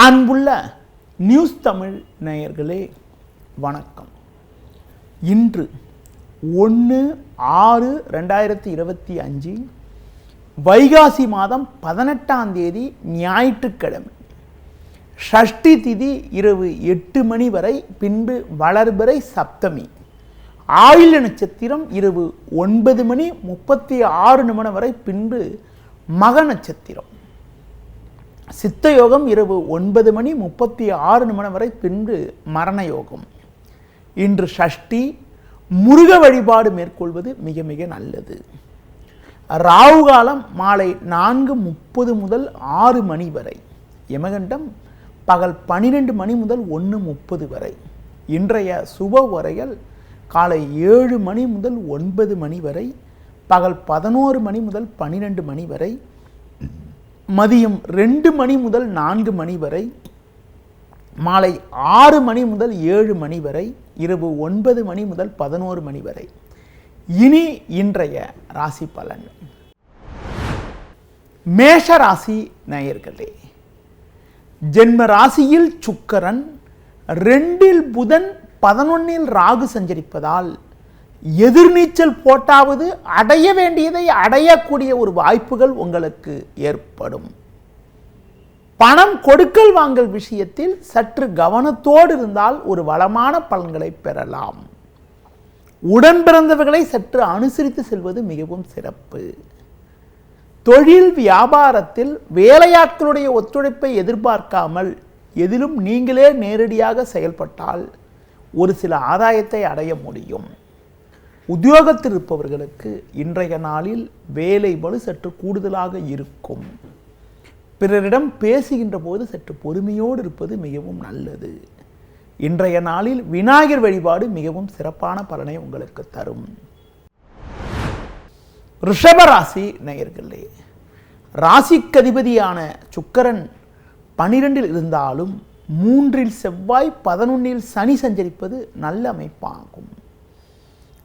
அன்புள்ள நியூஸ் தமிழ் நேயர்களே வணக்கம். இன்று 1/6/2025 வைகாசி மாதம் 18ஆம் தேதி ஞாயிற்றுக்கிழமை. ஷஷ்டி திதி இரவு 8 மணி வரை, பின்பு வளர்பிறை சப்தமி. ஆயில்ய நட்சத்திரம் இரவு 9:36 வரை, பின்பு மக நட்சத்திரம். சித்த யோகம் இரவு 9:36 வரை, பின்பு மரண யோகம். இன்று ஷஷ்டி. முருக வழிபாடு மேற்கொள்வது மிக மிக நல்லது. ராகு காலம் மாலை 4:30 முதல் 6 மணி வரை. யமகண்டம் பகல் 12 மணி முதல் 1:30 வரை. இன்றைய சுப உரைகள் காலை 7 மணி முதல் 9 மணி வரை, பகல் 11 மணி முதல் 12 மணி வரை, மதியம் 2 மணி முதல் 4 மணி வரை, மாலை 6 மணி முதல் 7 மணி வரை, இரவு 9 மணி முதல் 11 மணி வரை. இனி இன்றைய ராசி பலன். மேஷ ராசி நேயர்களே, ஜென்ம ராசியில் சுக்கிரன், 2இல் புதன், 11இல் ராகு சஞ்சரிப்பதால் எதிர்நீச்சல் போட்டாவது அடைய வேண்டியதை அடையக்கூடிய ஒரு வாய்ப்புகள் உங்களுக்கு ஏற்படும். பணம் கொடுக்கல் வாங்கல் விஷயத்தில் சற்று கவனத்தோடு இருந்தால் ஒரு வளமான பலன்களை பெறலாம். உடன் பிறந்தவர்களை சற்று அனுசரித்து செல்வது மிகவும் சிறப்பு. தொழில் வியாபாரத்தில் வேலையாட்களுடைய ஒத்துழைப்பை எதிர்பார்க்காமல் எதிலும் நீங்களே நேரடியாக செயல்பட்டால் ஒரு சில ஆதாயத்தை அடைய முடியும். உத்தியோகத்தில் இருப்பவர்களுக்கு இன்றைய நாளில் வேலை பளு சற்று கூடுதலாக இருக்கும். பிறரிடம் பேசுகின்ற போது சற்று பொறுமையோடு இருப்பது மிகவும் நல்லது. இன்றைய நாளில் விநாயகர் வழிபாடு மிகவும் சிறப்பான பலனை உங்களுக்கு தரும். ரிஷப ராசி நேயர்களே, ராசிக்கதிபதியான சுக்கிரன் 12இல் இருந்தாலும் 3இல் செவ்வாய், 11இல் சனி சஞ்சரிப்பது நல்ல அமைப்பாகும்.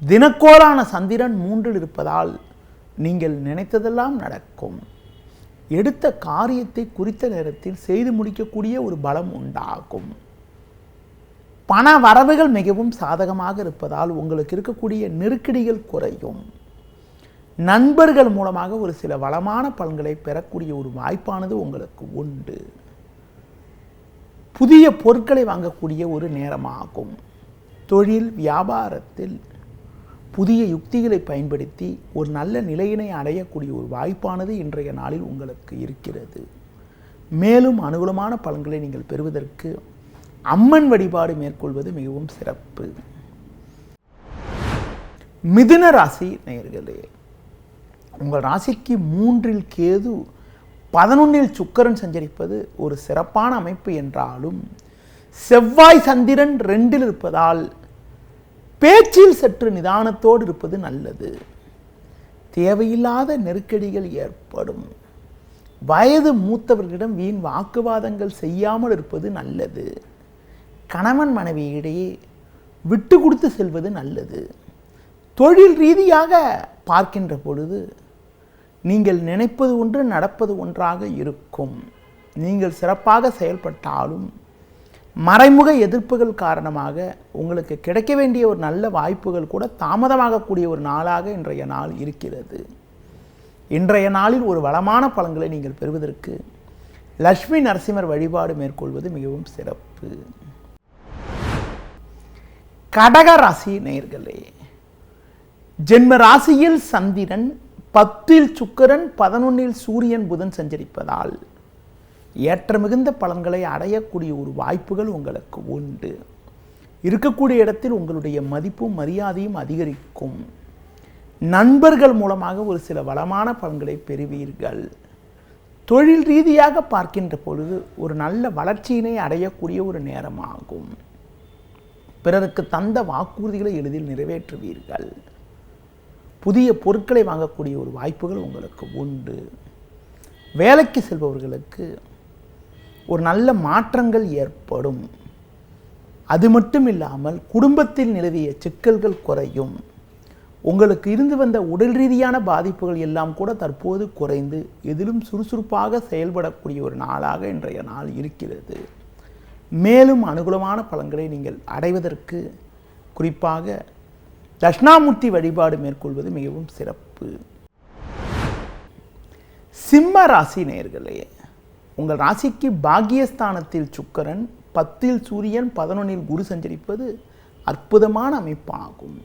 தினக்கோளான சந்திரன் 3இல் இருப்பதால் நீங்கள் நினைத்ததெல்லாம் நடக்கும். எடுத்த காரியத்தை குறித்த நேரத்தில் செய்து முடிக்கக்கூடிய ஒரு பலம் உண்டாகும். பண வரவுகள் மிகவும் சாதகமாக இருப்பதால் உங்களுக்கு இருக்கக்கூடிய நெருக்கடிகள் குறையும். நண்பர்கள் மூலமாக ஒரு சில வளமான பலன்களை பெறக்கூடிய ஒரு வாய்ப்பானது உங்களுக்கு உண்டு. புதிய பொருட்களை வாங்கக்கூடிய ஒரு நேரமாகும். தொழில் வியாபாரத்தில் புதிய யுக்திகளை பயன்படுத்தி ஒரு நல்ல நிலையினை அடையக்கூடிய ஒரு வாய்ப்பானது இன்றைய நாளில் உங்களுக்கு இருக்கிறது. மேலும் அனுகூலமான பலன்களை நீங்கள் பெறுவதற்கு அம்மன் வழிபாடு மேற்கொள்வது மிகவும் சிறப்பு. மிதுன ராசி நேயர்களே, உங்கள் ராசிக்கு 3இல் கேது, 11இல் சுக்கிரன் சஞ்சரிப்பது ஒரு சிறப்பான அமைப்பு என்றாலும் செவ்வாய் சந்திரன் 2இல் இருப்பதால் பேச்சில் சற்று நிதானத்தோடு இருப்பது நல்லது. தேவையில்லாத நெருக்கடிகள் ஏற்படும். வயது மூத்தவர்களிடம் வீண் வாக்குவாதங்கள் செய்யாமல் இருப்பது நல்லது. கணவன் மனைவியிடையே விட்டு கொடுத்து செல்வது நல்லது. தொழில் ரீதியாக பார்க்கின்ற பொழுது நீங்கள் நினைப்பது ஒன்று, நடப்பது ஒன்றாக இருக்கும். நீங்கள் சிறப்பாக செயல்பட்டாலும் மறைமுக எதிர்ப்புகள் காரணமாக உங்களுக்கு கிடைக்க வேண்டிய ஒரு நல்ல வாய்ப்புகள் கூட தாமதமாகக்கூடிய ஒரு நாளாக இன்றைய நாள் இருக்கிறது. இன்றைய நாளில் ஒரு வளமான பலன்களை நீங்கள் பெறுவதற்கு லட்சுமி நரசிம்மர் வழிபாடு மேற்கொள்வது மிகவும் சிறப்பு. கடக ராசி நேயர்களே, ஜென்ம ராசியில் சந்திரன், 10இல் சுக்கிரன், 11இல் சூரியன் புதன் சஞ்சரிப்பதால் ஏற்ற மிகுந்த பலன்களை அடையக்கூடிய ஒரு வாய்ப்புகள் உங்களுக்கு உண்டு. இருக்கக்கூடிய இடத்தில் உங்களுடைய மதிப்பும் மரியாதையும் அதிகரிக்கும். நண்பர்கள் மூலமாக ஒரு சில வளமான பலன்களை பெறுவீர்கள். தொழில் ரீதியாக பார்க்கின்ற பொழுது ஒரு நல்ல வளர்ச்சியினை அடையக்கூடிய ஒரு நேரமாகும். பிறருக்கு தந்த வாக்குறுதிகளை எளிதில் நிறைவேற்றுவீர்கள். புதிய பொருட்களை வாங்கக்கூடிய ஒரு வாய்ப்புகள் உங்களுக்கு உண்டு. வேலைக்கு செல்பவர்களுக்கு ஒரு நல்ல மாற்றங்கள் ஏற்படும். அது மட்டும் இல்லாமல் குடும்பத்தில் நிலவிய சிக்கல்கள் குறையும். உங்களுக்கு இருந்து வந்த உடல் ரீதியான பாதிப்புகள் எல்லாம் கூட தற்போது குறைந்து எதிலும் சுறுசுறுப்பாக செயல்படக்கூடிய ஒரு நாளாக இன்றைய நாள் இருக்கிறது. மேலும் அனுகூலமான பலன்களை நீங்கள் அடைவதற்கு குறிப்பாக தட்சிணாமூர்த்தி வழிபாடு மேற்கொள்வது மிகவும் சிறப்பு. சிம்ம ராசி நேயர்களே, உங்கள் ராசிக்கு பாக்கியஸ்தானத்தில் சுக்கிரன், 10ல் சூரியன், 11ல் குரு சஞ்சரிப்பது அற்புதமான அமைப்பாகும்.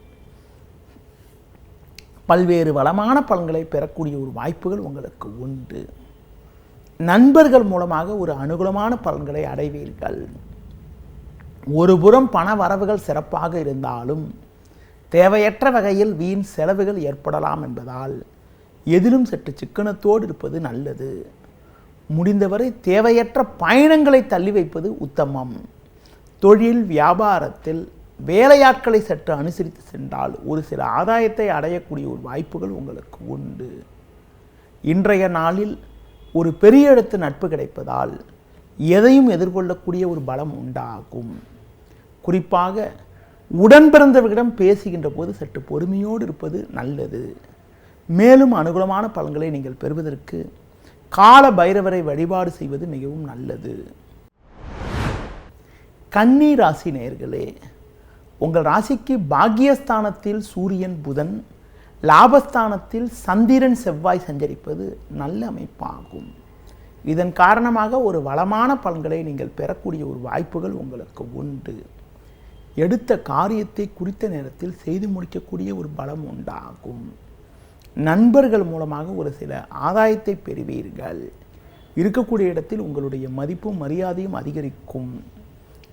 பல்வேறு வளமான பலன்களை பெறக்கூடிய ஒரு வாய்ப்புகள் உங்களுக்கு உண்டு. நண்பர்கள் மூலமாக ஒரு அனுகூலமான பலன்களை அடைவீர்கள். ஒருபுறம் பண வரவுகள் சிறப்பாக இருந்தாலும் தேவையற்ற வகையில் வீண் செலவுகள் ஏற்படலாம் என்பதால் எதிலும் சற்று சிக்கனத்தோடு இருப்பது நல்லது. முடிந்தவரை தேவையற்ற பயணங்களை தள்ளி வைப்பது உத்தமம். தொழில் வியாபாரத்தில் வேலையாட்களை சற்று அனுசரித்து சென்றால் ஒரு சில ஆதாயத்தை அடையக்கூடிய ஒரு வாய்ப்புகள் உங்களுக்கு உண்டு. இன்றைய நாளில் ஒரு பெரிய இடத்து நட்பு கிடைப்பதால் எதையும் எதிர்கொள்ளக்கூடிய ஒரு பலம் உண்டாகும். குறிப்பாக உடன் பிறந்தவர்களிடம் பேசுகின்ற போது சற்று பொறுமையோடு இருப்பது நல்லது. மேலும் அனுகூலமான பலன்களை நீங்கள் பெறுவதற்கு கால பைரவரை வழிபாடு செய்வது மிகவும் நல்லது. கன்னி ராசி நேயர்களே, உங்கள் ராசிக்கு பாக்கியஸ்தானத்தில் சூரியன் புதன், லாபஸ்தானத்தில் சந்திரன் செவ்வாய் சஞ்சரிப்பது நல்ல அமைப்பாகும். இதன் காரணமாக ஒரு வளமான பலன்களை நீங்கள் பெறக்கூடிய ஒரு வாய்ப்புகள் உங்களுக்கு உண்டு. எடுத்த காரியத்தை குறித்த நேரத்தில் செய்து முடிக்கக்கூடிய ஒரு பலம் உண்டாகும். நண்பர்கள் மூலமாக ஒரு சில ஆதாயத்தை பெறுவீர்கள். இருக்கக்கூடிய இடத்தில் உங்களுடைய மதிப்பும் மரியாதையும் அதிகரிக்கும்.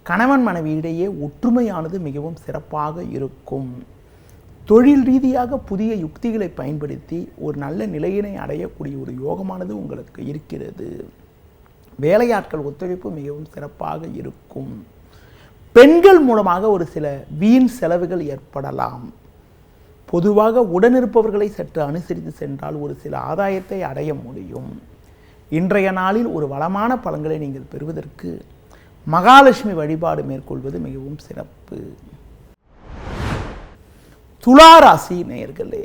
கணவன் மனைவியிடையே ஒற்றுமையானது மிகவும் சிறப்பாக இருக்கும். தொழில் ரீதியாக புதிய யுக்திகளை பயன்படுத்தி ஒரு நல்ல நிலையினை அடையக்கூடிய ஒரு யோகமானது உங்களுக்கு இருக்கிறது. வேலையாட்கள் ஒத்துழைப்பு மிகவும் சிறப்பாக இருக்கும். பெண்கள் மூலமாக ஒரு சில வீண் செலவுகள் ஏற்படலாம். பொதுவாக உடனிருப்பவர்களை சற்று அனுசரித்து சென்றால் ஒரு சில ஆதாயத்தை அடைய முடியும். இன்றைய நாளில் ஒரு வளமான பலன்களை நீங்கள் பெறுவதற்கு மகாலட்சுமி வழிபாடு மேற்கொள்வது மிகவும் சிறப்பு. துலா ராசி நேயர்களே,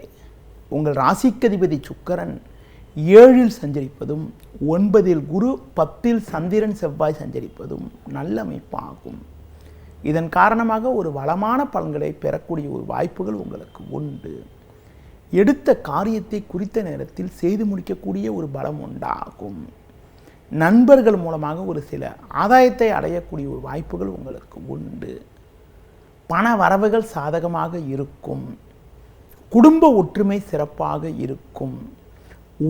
உங்கள் ராசிக்கதிபதி சுக்கிரன் 7ல் சஞ்சரிப்பதும் 9ல் குரு 10ல் சந்திரன் செவ்வாய் சஞ்சரிப்பதும் நல்ல அமைப்பாகும். இதன் காரணமாக ஒரு வளமான பலன்களை பெறக்கூடிய ஒரு வாய்ப்புகள் உங்களுக்கு உண்டு. எடுத்த காரியத்தை குறித்த நேரத்தில் செய்து முடிக்கக்கூடிய ஒரு பலம் உண்டாகும். நண்பர்கள் மூலமாக ஒரு சில ஆதாயத்தை அடையக்கூடிய ஒரு வாய்ப்புகள் உங்களுக்கு உண்டு. பண வரவுகள் சாதகமாக இருக்கும். குடும்ப ஒற்றுமை சிறப்பாக இருக்கும்.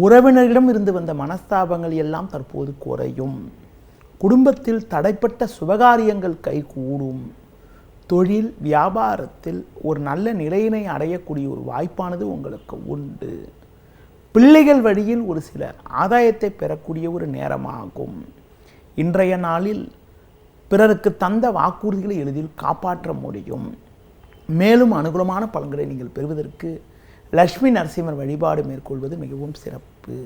உறவினர்களிடம் இருந்து வந்த மனஸ்தாபங்கள் எல்லாம் தற்போது குறையும். குடும்பத்தில் தடைப்பட்ட சுபகாரியங்கள் கைகூடும். தொழில் வியாபாரத்தில் ஒரு நல்ல நிலையினை அடையக்கூடிய ஒரு வாய்ப்பானது உங்களுக்கு உண்டு. பிள்ளைகள் வழியில் ஒரு சில ஆதாயத்தை பெறக்கூடிய ஒரு நேரமாகும். இன்றைய நாளில் பிறருக்கு தந்த வாக்குறுதிகளை எளிதில் காப்பாற்ற முடியும். மேலும் அனுகூலமான பலன்களை நீங்கள் பெறுவதற்கு லட்சுமி நரசிம்மர் வழிபாடு மேற்கொள்வது மிகவும் சிறப்பு.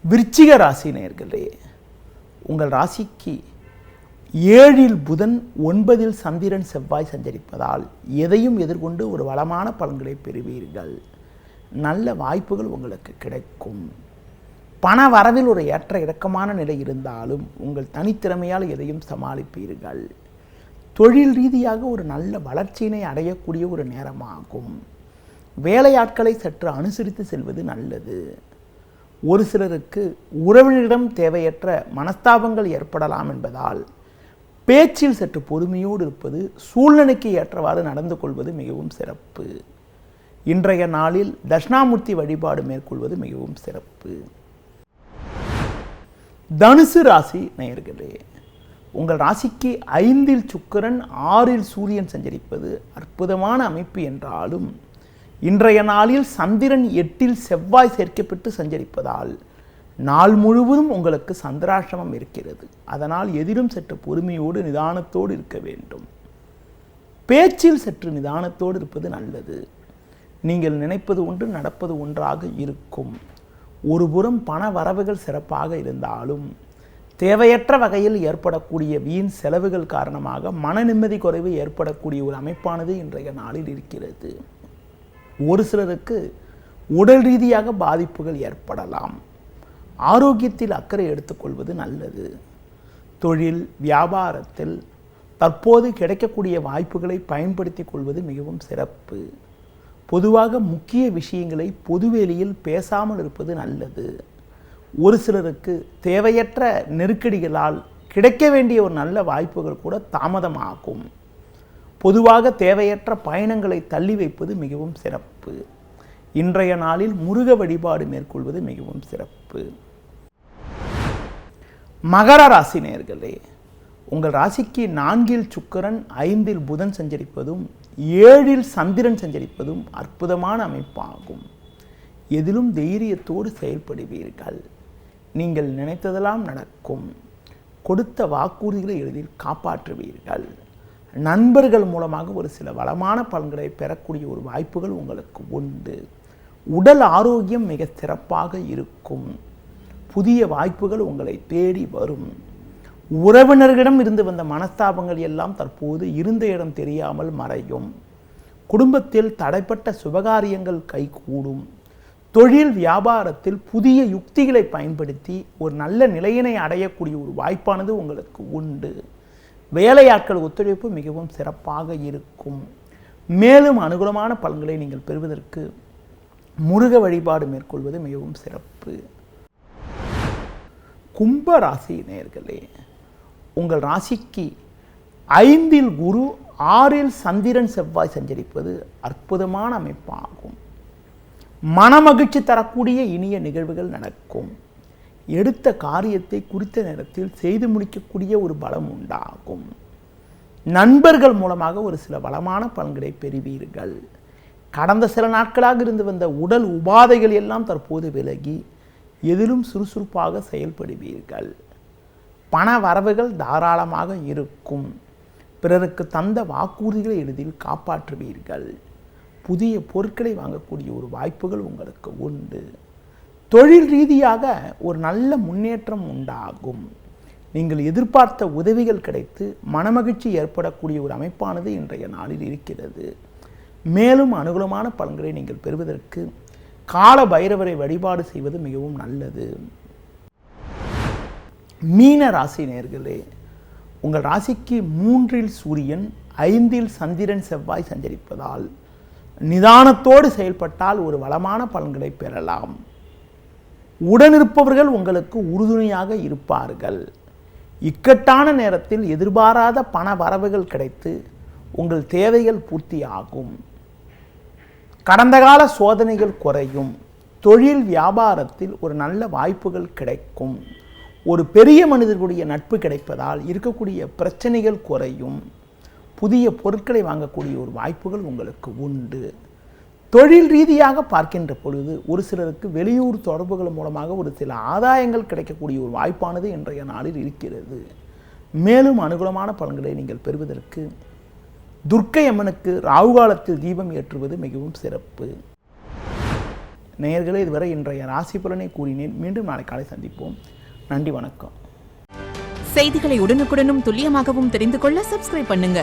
விருச்சிக ராசி நேயர்களே, உங்கள் ராசிக்கு 7ல் புதன் 9ல் சந்திரன் செவ்வாய் சஞ்சரிப்பதால் எதையும் எதிர்கொண்டு ஒரு வளமான பலன்களை பெறுவீர்கள். நல்ல வாய்ப்புகள் உங்களுக்கு கிடைக்கும். பண வரவில் ஒரு ஏற்ற இறக்கமான நிலை இருந்தாலும் உங்கள் தனித்திறமையால் எதையும் சமாளிப்பீர்கள். தொழில் ரீதியாக ஒரு நல்ல வளர்ச்சியினை அடையக்கூடிய ஒரு நேரமாகும். வேலையாட்களை சற்று அனுசரித்து செல்வது நல்லது. ஒரு சிலருக்கு உறவினரிடம் தேவையற்ற மனஸ்தாபங்கள் ஏற்படலாம் என்பதால் பேச்சில் சற்று பொறுமையோடு இருப்பது, சூழ்நிலைக்கு ஏற்றவாறு நடந்து கொள்வது மிகவும் சிறப்பு. இன்றைய நாளில் தட்சிணாமூர்த்தி வழிபாடு மேற்கொள்வது மிகவும் சிறப்பு. தனுசு ராசி நேயர்களே, உங்கள் ராசிக்கு 5ல் சுக்கிரன் 6ல் சூரியன் சஞ்சரிப்பது அற்புதமான அமைப்பு என்றாலும் இன்றைய நாளில் சந்திரன் 8ல் செவ்வாய் சேர்க்கப்பட்டு சஞ்சரிப்பதால் நாள் முழுவதும் உங்களுக்கு சந்திராஷ்டமம் இருக்கிறது. அதனால் எதிலும் சற்று பொறுமையோடு நிதானத்தோடு இருக்க வேண்டும். பேச்சில் சற்று நிதானத்தோடு இருப்பது நல்லது. நீங்கள் நினைப்பது ஒன்று நடப்பது ஒன்றாக இருக்கும். ஒருபுறம் பண வரவுகள் சிறப்பாக இருந்தாலும் தேவையற்ற வகையில் ஏற்படக்கூடிய வீண் செலவுகள் காரணமாக மன நிம்மதி குறைவு ஏற்படக்கூடிய ஒரு அமைப்பானது இன்றைய நாளில் இருக்கிறது. ஒரு சிலருக்கு உடல் ரீதியாக பாதிப்புகள் ஏற்படலாம். ஆரோக்கியத்தில் அக்கறை எடுத்துக்கொள்வது நல்லது. தொழில் வியாபாரத்தில் தற்போது கிடைக்கக்கூடிய வாய்ப்புகளை பயன்படுத்தி கொள்வது மிகவும் சிறப்பு. பொதுவாக முக்கிய விஷயங்களை பொதுவெளியில் பேசாமல் இருப்பது நல்லது. ஒரு சிலருக்கு தேவையற்ற நெருக்கடிகளால் கிடைக்க வேண்டிய ஒரு நல்ல வாய்ப்புகள் கூட தாமதமாகும். பொதுவாக தேவையற்ற பயணங்களை தள்ளி வைப்பது மிகவும் சிறப்பு. இன்றைய நாளில் முருக வழிபாடு மேற்கொள்வது மிகவும் சிறப்பு. மகர ராசி நேயர்களே, உங்கள் ராசிக்கு 4இல் சுக்கிரன், 5இல் புதன் சஞ்சரிப்பதும் 7இல் சந்திரன் சஞ்சரிப்பதும் அற்புதமான அமைப்பாகும். எதிலும் தைரியத்தோடு செயல்படுவீர்கள். நீங்கள் நினைத்ததெல்லாம் நடக்கும். கொடுத்த வாக்குறுதிகளை எளிதில் காப்பாற்றுவீர்கள். நண்பர்கள் மூலமாக ஒரு சில வளமான பலன்களை பெறக்கூடிய ஒரு வாய்ப்புகள் உங்களுக்கு உண்டு. உடல் ஆரோக்கியம் மிக சிறப்பாக இருக்கும். புதிய வாய்ப்புகள் உங்களை தேடி வரும். உறவினர்களிடம் இருந்து வந்த மனஸ்தாபங்கள் எல்லாம் தற்போது இருந்த இடம் தெரியாமல் மறையும். குடும்பத்தில் தடைப்பட்ட சுபகாரியங்கள் கைகூடும். தொழில் வியாபாரத்தில் புதிய யுக்திகளை பயன்படுத்தி ஒரு நல்ல நிலையினை அடையக்கூடிய ஒரு வாய்ப்பானது உங்களுக்கு உண்டு. வேலையாட்கள் ஒத்துழைப்பு மிகவும் சிறப்பாக இருக்கும். மேலும் அனுகூலமான பலன்களை நீங்கள் பெறுவதற்கு முருக வழிபாடு மேற்கொள்வது மிகவும் சிறப்பு. கும்ப ராசி நேயர்களே, உங்கள் ராசிக்கு 5இல் குரு, 6இல் சந்திரன் செவ்வாய் சஞ்சரிப்பது அற்புதமான அமைப்பாகும். மனமகிழ்ச்சி தரக்கூடிய இனிய நிகழ்வுகள் நடக்கும். எடுத்த காரியத்தை குறித்த நேரத்தில் செய்து முடிக்கக்கூடிய ஒரு பலம் உண்டாகும். நண்பர்கள் மூலமாக ஒரு சில வளமான பலன்களை பெறுவீர்கள். கடந்த சில நாட்களாக இருந்து வந்த உடல் உபாதைகள் எல்லாம் தற்போது விலகி எதிலும் சுறுசுறுப்பாக செயல்படுவீர்கள். பண வரவுகள் தாராளமாக இருக்கும். பிறருக்கு தந்த வாக்குறுதிகளை எளிதில் காப்பாற்றுவீர்கள். புதிய பொருட்களை வாங்கக்கூடிய ஒரு வாய்ப்புகள் உங்களுக்கு உண்டு. தொழில் ரீதியாக ஒரு நல்ல முன்னேற்றம் உண்டாகும். நீங்கள் எதிர்பார்த்த உதவிகள் கிடைத்து மனமகிழ்ச்சி ஏற்படக்கூடிய ஒரு அமைப்பானது இன்றைய நாளில் இருக்கிறது. மேலும் அனுகூலமான பலன்களை நீங்கள் பெறுவதற்கு கால பைரவரை வழிபாடு செய்வது மிகவும் நல்லது. மீன ராசி நேயர்களே, உங்கள் ராசிக்கு 3இல் சூரியன், 5இல் சந்திரன் செவ்வாய் சஞ்சரிப்பதால் நிதானத்தோடு செயல்பட்டால் ஒரு வளமான பலன்களை பெறலாம். உடனிருப்பவர்கள் உங்களுக்கு உறுதுணையாக இருப்பார்கள். இக்கட்டான நேரத்தில் எதிர்பாராத பண வரவுகள் கிடைத்து உங்கள் தேவைகள் பூர்த்தியாகும். கடந்த கால சோதனைகள் குறையும். தொழில் வியாபாரத்தில் ஒரு நல்ல வாய்ப்புகள் கிடைக்கும். ஒரு பெரிய மனிதர்களுடைய நட்பு கிடைப்பதால் இருக்கக்கூடிய பிரச்சனைகள் குறையும். புதிய பொருட்களை வாங்கக்கூடிய ஒரு வாய்ப்புகள் உங்களுக்கு உண்டு. தொழில் ரீதியாக பார்க்கின்ற பொழுது ஒரு சிலருக்கு வெளியூர் தொடர்புகள் மூலமாக ஒரு சில ஆதாயங்கள் கிடைக்கக்கூடிய ஒரு வாய்ப்பானது இன்றைய நாளில் இருக்கிறது. மேலும் அனுகூலமான பலன்களை நீங்கள் பெறுவதற்கு துர்க்கை அம்மனுக்கு ராகுகாலத்தில் தீபம் ஏற்றுவது மிகவும் சிறப்பு. நேயர்களே, இதுவரை இன்றைய ராசி பலனை கூறினேன். மீண்டும் நாளை காலை சந்திப்போம். நன்றி, வணக்கம். செய்திகளை உடனுக்குடனும் துல்லியமாகவும் தெரிந்து கொள்ள சப்ஸ்கிரைப் பண்ணுங்க.